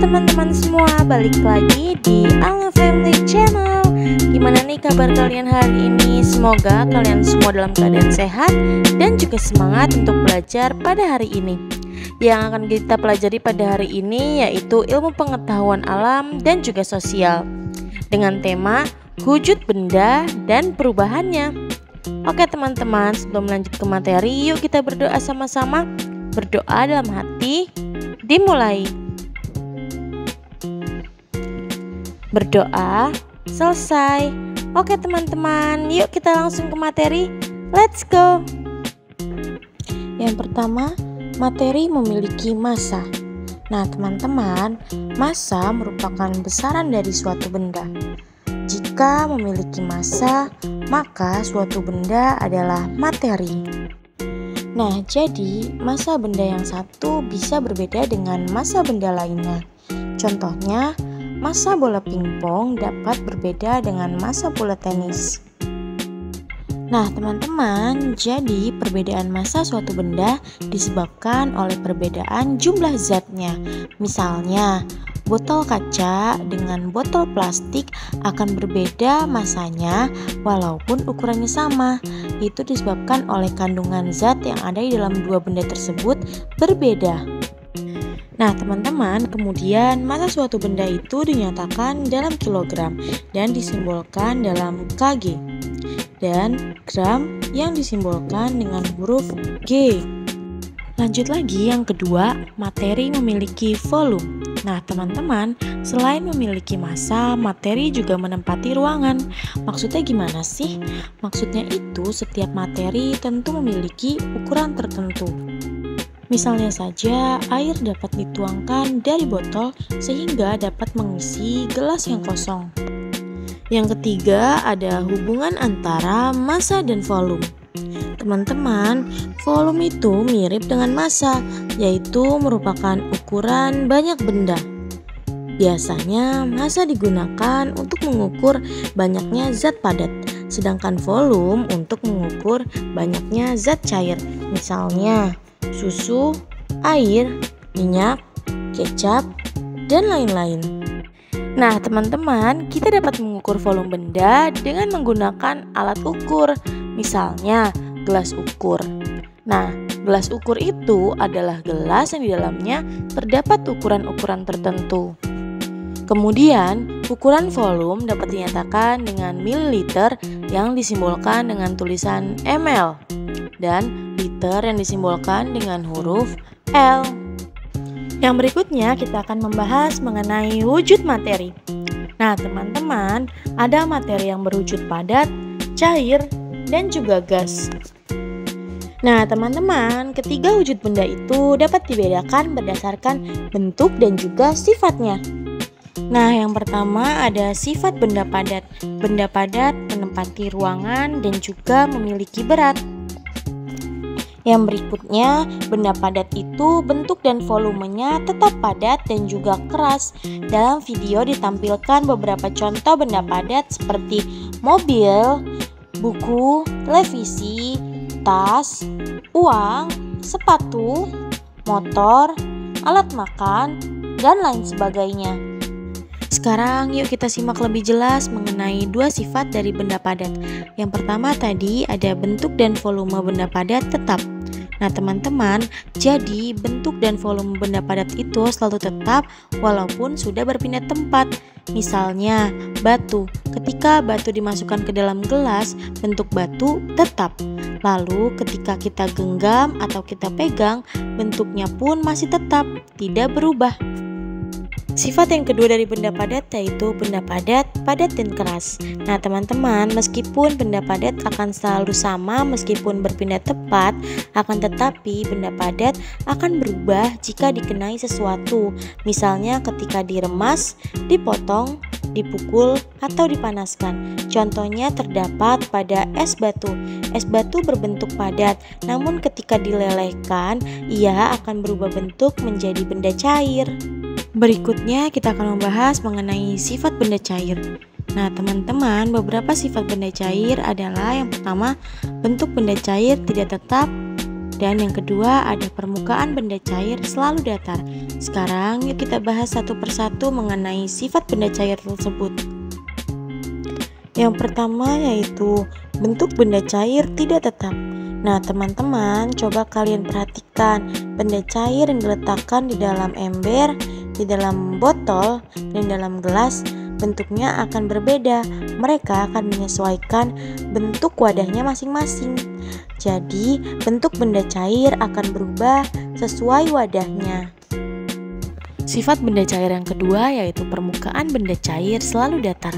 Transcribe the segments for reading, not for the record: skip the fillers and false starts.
Teman-teman semua, balik lagi di Alma Family Channel. Gimana nih kabar kalian hari ini? Semoga kalian semua dalam keadaan sehat dan juga semangat untuk belajar pada hari ini. Yang akan kita pelajari pada hari ini yaitu ilmu pengetahuan alam dan juga sosial dengan tema wujud benda dan perubahannya. Oke teman-teman, sebelum lanjut ke materi, yuk kita berdoa sama-sama. Berdoa dalam hati, dimulai. Berdoa selesai. Oke teman-teman, yuk kita langsung ke materi. Let's go. Yang pertama, materi memiliki massa. Nah teman-teman, massa merupakan besaran dari suatu benda. Jika memiliki massa, maka suatu benda adalah materi. Nah, jadi massa benda yang satu bisa berbeda dengan massa benda lainnya. Contohnya, massa bola pingpong dapat berbeda dengan massa bola tenis. Nah teman-teman, jadi perbedaan massa suatu benda disebabkan oleh perbedaan jumlah zatnya. Misalnya, botol kaca dengan botol plastik akan berbeda massanya walaupun ukurannya sama. Itu disebabkan oleh kandungan zat yang ada di dalam dua benda tersebut berbeda. Nah teman-teman, kemudian massa suatu benda itu dinyatakan dalam kilogram dan disimbolkan dalam kg, dan gram yang disimbolkan dengan huruf G. Lanjut lagi, yang kedua, materi memiliki volume. Nah teman-teman, selain memiliki massa, materi juga menempati ruangan. Maksudnya gimana sih? Maksudnya itu setiap materi tentu memiliki ukuran tertentu. Misalnya saja, air dapat dituangkan dari botol sehingga dapat mengisi gelas yang kosong. Yang ketiga, ada hubungan antara massa dan volume. Teman-teman, volume itu mirip dengan massa, yaitu merupakan ukuran banyak benda. Biasanya, massa digunakan untuk mengukur banyaknya zat padat, sedangkan volume untuk mengukur banyaknya zat cair. Misalnya, susu, air, minyak, kecap, dan lain-lain. Nah teman-teman, kita dapat mengukur volume benda dengan menggunakan alat ukur. Misalnya, gelas ukur. Nah, gelas ukur itu adalah gelas yang di dalamnya terdapat ukuran-ukuran tertentu. Kemudian, ukuran volume dapat dinyatakan dengan mililiter yang disimbolkan dengan tulisan ml dan liter yang disimbolkan dengan huruf L. Yang berikutnya kita akan membahas mengenai wujud materi. Nah teman-teman, ada materi yang berwujud padat, cair, dan juga gas. Nah teman-teman, ketiga wujud benda itu dapat dibedakan berdasarkan bentuk dan juga sifatnya. Nah yang pertama ada sifat benda padat. Benda padat menempati ruangan dan juga memiliki berat. Yang berikutnya, benda padat itu bentuk dan volumenya tetap padat dan juga keras. Dalam video ditampilkan beberapa contoh benda padat seperti mobil, buku, televisi, tas, uang, sepatu, motor, alat makan, dan lain sebagainya. Sekarang yuk kita simak lebih jelas mengenai dua sifat dari benda padat. Yang pertama tadi ada bentuk dan volume benda padat tetap. Nah teman-teman, jadi bentuk dan volume benda padat itu selalu tetap walaupun sudah berpindah tempat. Misalnya batu, ketika batu dimasukkan ke dalam gelas, bentuk batu tetap. Lalu ketika kita genggam atau kita pegang, bentuknya pun masih tetap, tidak berubah. Sifat yang kedua dari benda padat yaitu benda padat, padat dan keras. Nah teman-teman, meskipun benda padat akan selalu sama meskipun berpindah tempat, akan tetapi benda padat akan berubah jika dikenai sesuatu. Misalnya ketika diremas, dipotong, dipukul, atau dipanaskan. Contohnya terdapat pada es batu. Es batu berbentuk padat, namun ketika dilelehkan, ia akan berubah bentuk menjadi benda cair. Berikutnya kita akan membahas mengenai sifat benda cair. Nah teman-teman, beberapa sifat benda cair adalah yang pertama, bentuk benda cair tidak tetap, dan yang kedua ada permukaan benda cair selalu datar. Sekarang yuk kita bahas satu persatu mengenai sifat benda cair tersebut. Yang pertama yaitu bentuk benda cair tidak tetap. Nah teman-teman, coba kalian perhatikan benda cair yang diletakkan di dalam ember, di dalam botol, dan dalam gelas, bentuknya akan berbeda. Mereka akan menyesuaikan bentuk wadahnya masing-masing. Jadi, bentuk benda cair akan berubah sesuai wadahnya. Sifat benda cair yang kedua yaitu permukaan benda cair selalu datar.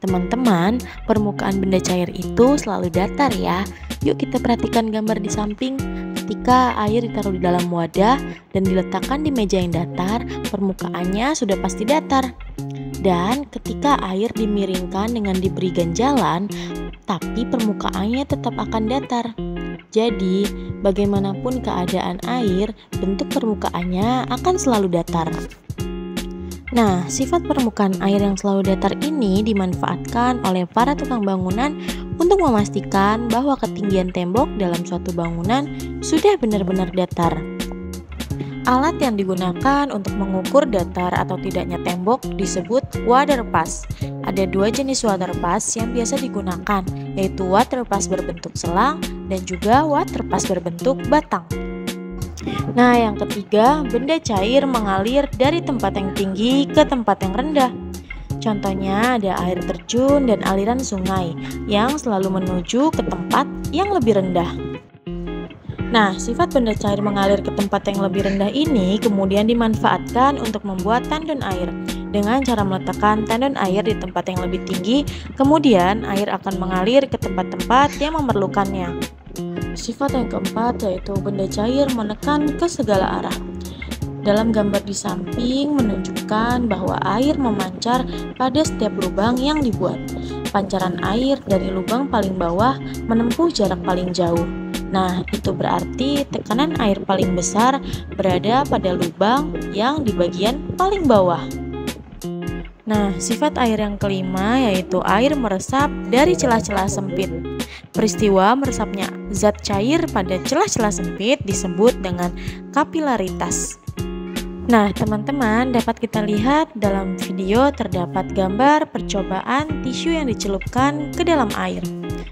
Teman-teman, permukaan benda cair itu selalu datar ya. Yuk kita perhatikan gambar di samping. Ketika air ditaruh di dalam wadah dan diletakkan di meja yang datar, permukaannya sudah pasti datar. Dan ketika air dimiringkan dengan diberi ganjalan, tapi permukaannya tetap akan datar. Jadi, bagaimanapun keadaan air, bentuk permukaannya akan selalu datar. Nah, sifat permukaan air yang selalu datar ini dimanfaatkan oleh para tukang bangunan untuk memastikan bahwa ketinggian tembok dalam suatu bangunan sudah benar-benar datar. Alat yang digunakan untuk mengukur datar atau tidaknya tembok disebut water pass. Ada dua jenis water pass yang biasa digunakan, yaitu water pass berbentuk selang dan juga water pass berbentuk batang. Nah, yang ketiga, benda cair mengalir dari tempat yang tinggi ke tempat yang rendah. Contohnya ada air terjun dan aliran sungai yang selalu menuju ke tempat yang lebih rendah. Nah, sifat benda cair mengalir ke tempat yang lebih rendah ini kemudian dimanfaatkan untuk membuat tandon air. Dengan cara meletakkan tandon air di tempat yang lebih tinggi, kemudian air akan mengalir ke tempat-tempat yang memerlukannya. Sifat yang keempat yaitu benda cair menekan ke segala arah. Dalam gambar di samping menunjukkan bahwa air memancar pada setiap lubang yang dibuat. Pancaran air dari lubang paling bawah menempuh jarak paling jauh. Nah, itu berarti tekanan air paling besar berada pada lubang yang di bagian paling bawah. Nah, sifat air yang kelima yaitu air meresap dari celah-celah sempit. Peristiwa meresapnya zat cair pada celah-celah sempit disebut dengan kapilaritas. Nah, teman-teman, dapat kita lihat dalam video terdapat gambar percobaan tisu yang dicelupkan ke dalam air.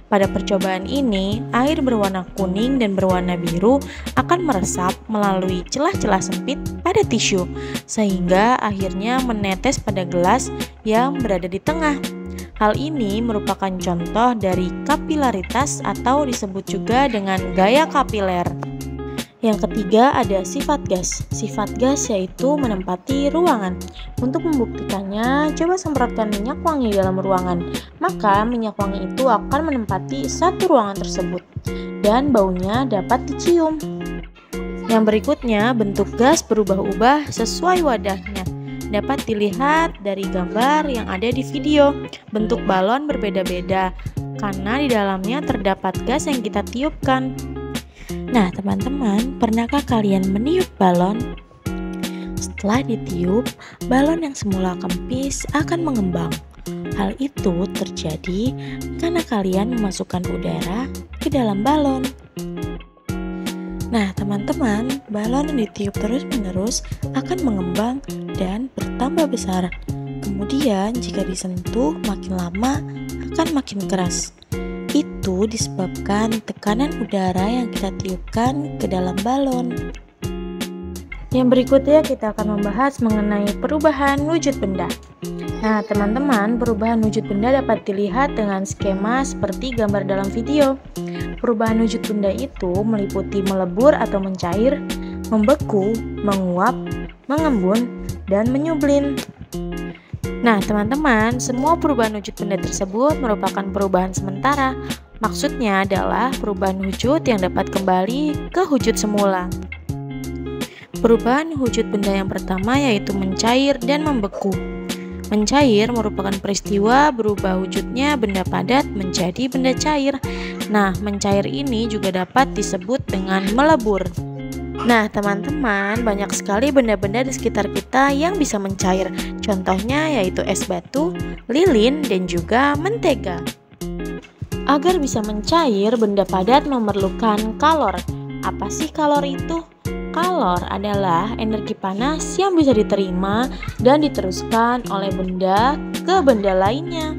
Pada percobaan ini, air berwarna kuning dan berwarna biru akan meresap melalui celah-celah sempit pada tisu, sehingga akhirnya menetes pada gelas yang berada di tengah. Hal ini merupakan contoh dari kapilaritas atau disebut juga dengan gaya kapiler. Yang ketiga ada sifat gas. Sifat gas yaitu menempati ruangan. Untuk membuktikannya, coba semprotkan minyak wangi dalam ruangan. Maka minyak wangi itu akan menempati satu ruangan tersebut dan baunya dapat dicium. Yang berikutnya, bentuk gas berubah-ubah sesuai wadahnya. Dapat dilihat dari gambar yang ada di video. Bentuk balon berbeda-beda karena di dalamnya terdapat gas yang kita tiupkan. Nah, teman-teman, pernahkah kalian meniup balon? Setelah ditiup, balon yang semula kempis akan mengembang. Hal itu terjadi karena kalian memasukkan udara ke dalam balon. Nah, teman-teman, balon yang ditiup terus-menerus akan mengembang dan bertambah besar. Kemudian, jika disentuh makin lama akan makin keras. Itu disebabkan tekanan udara yang kita tiupkan ke dalam balon. Yang berikutnya kita akan membahas mengenai perubahan wujud benda. Nah, teman-teman, perubahan wujud benda dapat dilihat dengan skema seperti gambar dalam video. Perubahan wujud benda itu meliputi melebur atau mencair, membeku, menguap, mengembun, dan menyublin. Nah, teman-teman, semua perubahan wujud benda tersebut merupakan perubahan sementara. Maksudnya adalah perubahan wujud yang dapat kembali ke wujud semula. Perubahan wujud benda yang pertama yaitu mencair dan membeku. Mencair merupakan peristiwa berubah wujudnya benda padat menjadi benda cair. Nah, mencair ini juga dapat disebut dengan melebur. Nah, teman-teman, banyak sekali benda-benda di sekitar kita yang bisa mencair. Contohnya yaitu es batu, lilin, dan juga mentega. Agar bisa mencair, benda padat memerlukan kalor. Apa sih kalor itu? Kalor adalah energi panas yang bisa diterima dan diteruskan oleh benda ke benda lainnya.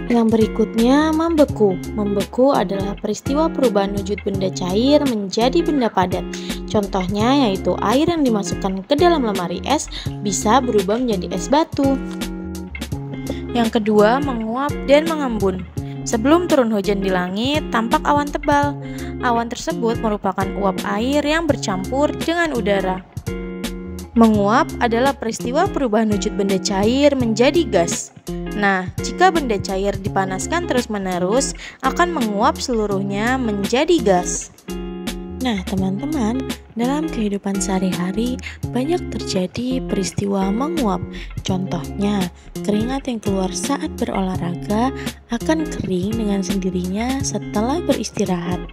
Yang berikutnya, membeku. Membeku adalah peristiwa perubahan wujud benda cair menjadi benda padat. Contohnya yaitu air yang dimasukkan ke dalam lemari es bisa berubah menjadi es batu. Yang kedua, menguap dan mengembun. Sebelum turun hujan di langit, tampak awan tebal. Awan tersebut merupakan uap air yang bercampur dengan udara. Menguap adalah peristiwa perubahan wujud benda cair menjadi gas. Nah, jika benda cair dipanaskan terus-menerus, akan menguap seluruhnya menjadi gas. Nah, teman-teman, dalam kehidupan sehari-hari banyak terjadi peristiwa menguap. Contohnya, keringat yang keluar saat berolahraga akan kering dengan sendirinya setelah beristirahat.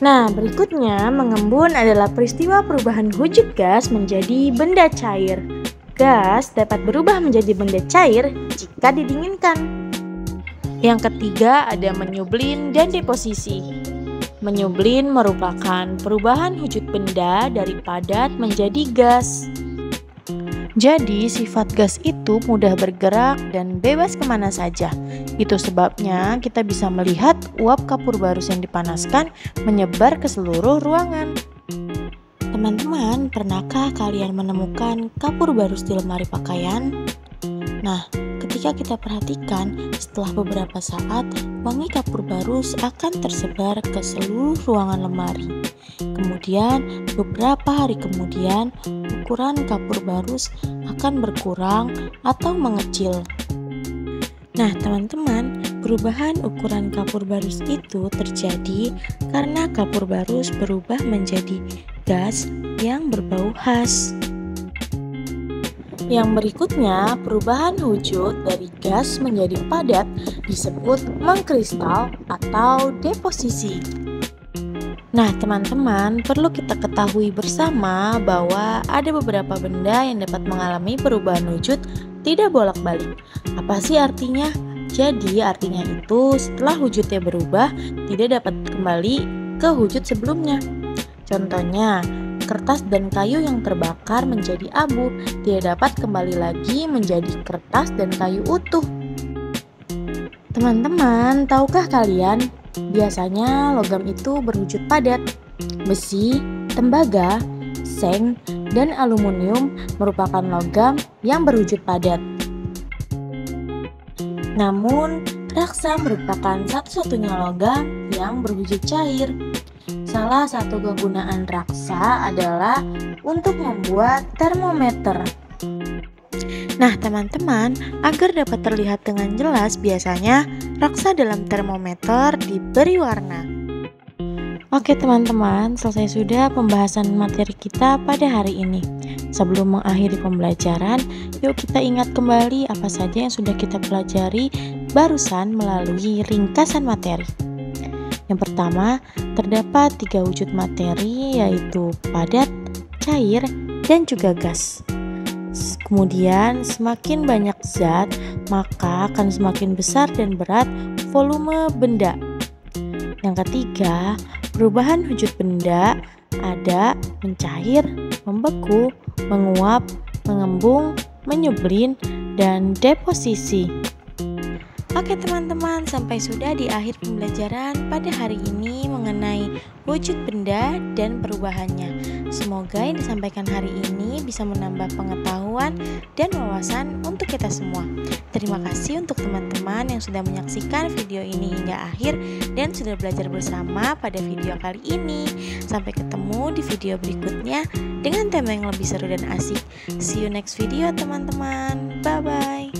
Nah, berikutnya, mengembun adalah peristiwa perubahan wujud gas menjadi benda cair. Gas dapat berubah menjadi benda cair jika didinginkan. Yang ketiga, ada menyublin dan deposisi. Menyublin merupakan perubahan wujud benda dari padat menjadi gas. Jadi, sifat gas itu mudah bergerak dan bebas kemana saja. Itu sebabnya kita bisa melihat uap kapur barus yang dipanaskan menyebar ke seluruh ruangan. Teman-teman, pernahkah kalian menemukan kapur barus di lemari pakaian? Nah, ketika kita perhatikan, setelah beberapa saat, wangi kapur barus akan tersebar ke seluruh ruangan lemari. Kemudian, beberapa hari kemudian, ukuran kapur barus akan berkurang atau mengecil. Nah, teman-teman, perubahan ukuran kapur barus itu terjadi karena kapur barus berubah menjadi gas yang berbau khas. Yang berikutnya, perubahan wujud dari gas menjadi padat disebut mengkristal atau deposisi. Nah, teman-teman, perlu kita ketahui bersama bahwa ada beberapa benda yang dapat mengalami perubahan wujud tidak bolak-balik. Apa sih artinya? Jadi, artinya itu setelah wujudnya berubah, tidak dapat kembali ke wujud sebelumnya. Contohnya, kertas dan kayu yang terbakar menjadi abu tidak dapat kembali lagi menjadi kertas dan kayu utuh. Teman-teman, tahukah kalian, biasanya logam itu berwujud padat. Besi, tembaga, seng, dan aluminium merupakan logam yang berwujud padat. Namun, raksa merupakan satu-satunya logam yang berwujud cair. Salah satu kegunaan raksa adalah untuk membuat termometer. Nah, teman-teman, agar dapat terlihat dengan jelas, biasanya raksa dalam termometer diberi warna. Oke, teman-teman, selesai sudah pembahasan materi kita pada hari ini. Sebelum mengakhiri pembelajaran, yuk kita ingat kembali apa saja yang sudah kita pelajari barusan melalui ringkasan materi. Yang pertama, terdapat 3 wujud materi yaitu padat, cair, dan juga gas. Kemudian, semakin banyak zat, maka akan semakin besar dan berat volume benda. Yang ketiga, perubahan wujud benda ada mencair, membeku, menguap, mengembung, menyublin, dan deposisi. Oke teman-teman, sampai sudah di akhir pembelajaran pada hari ini mengenai wujud benda dan perubahannya. Semoga yang disampaikan hari ini bisa menambah pengetahuan dan wawasan untuk kita semua. Terima kasih untuk teman-teman yang sudah menyaksikan video ini hingga akhir dan sudah belajar bersama pada video kali ini. Sampai ketemu di video berikutnya dengan tema yang lebih seru dan asik. See you next video teman-teman. Bye-bye.